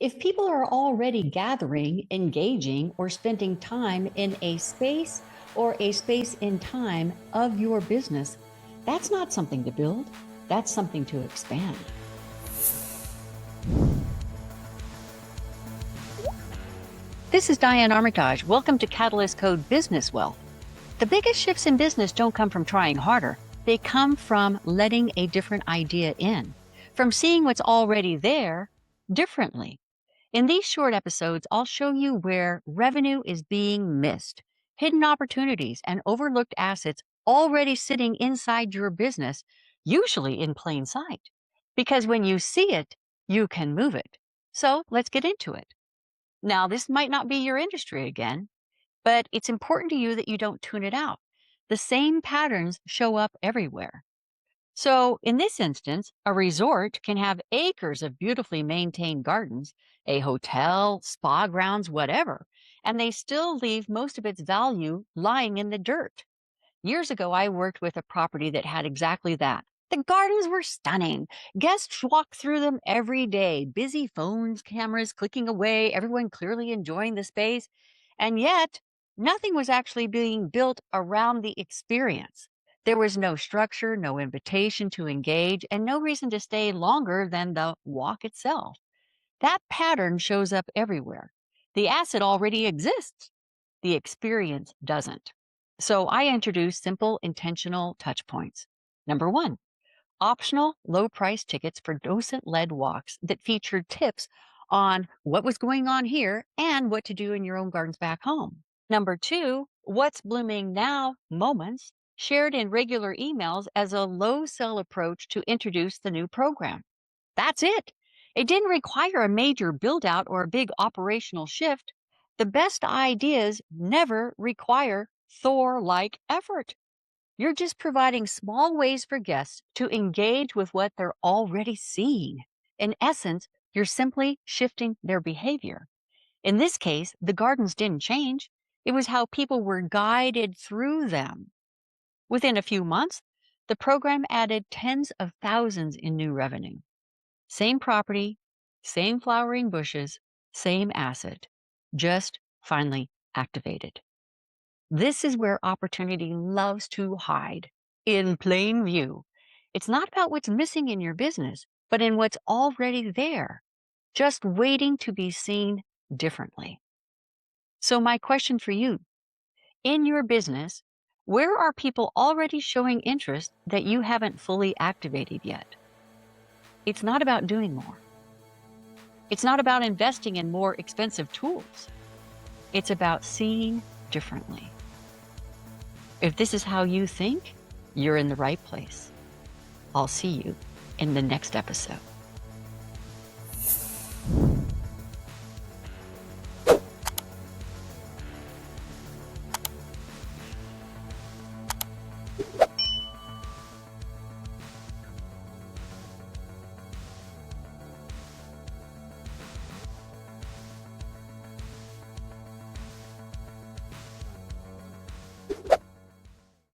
If people are already gathering, engaging, or spending time in a space or a space in time of your business, that's not something to build, that's something to expand. This is Diane Armitage. Welcome to Catalyst Code Business Wealth. The biggest shifts in business don't come from trying harder. They come from letting a different idea in, from seeing what's already there differently. In these short episodes, I'll show you where revenue is being missed, hidden opportunities, and overlooked assets already sitting inside your business, usually in plain sight. Because when you see it, you can move it. So let's get into it. Now, this might not be your industry again, but it's important to you that you don't tune it out. The same patterns show up everywhere. So, in this instance, a resort can have acres of beautifully maintained gardens, a hotel, spa grounds, whatever, and they still leave most of its value lying in the dirt. Years ago, I worked with a property that had exactly that. The gardens were stunning. Guests walked through them every day, busy phones, cameras clicking away, everyone clearly enjoying the space. And yet, nothing was actually being built around the experience. There was no structure, no invitation to engage, and no reason to stay longer than the walk itself. That pattern shows up everywhere. The asset already exists, the experience doesn't. So I introduce simple, intentional touch points. Number one, optional low price tickets for docent led walks that featured tips on what was going on here and what to do in your own gardens back home. Number two, what's blooming now moments shared in regular emails as a low sell approach to introduce the new program. That's it. It didn't require a major build out or a big operational shift. The best ideas never require Thor like effort. You're just providing small ways for guests to engage with what they're already seeing. In essence, you're simply shifting their behavior. In this case, the gardens didn't change. It was how people were guided through them. Within a few months, the program added tens of thousands in new revenue. Same property, same flowering bushes, same asset, just finally activated. This is where opportunity loves to hide, in plain view. It's not about what's missing in your business, but in what's already there, just waiting to be seen differently. So my question for you, in your business, where are people already showing interest that you haven't fully activated yet? It's not about doing more. It's not about investing in more expensive tools. It's about seeing differently. If this is how you think, you're in the right place. I'll see you in the next episode.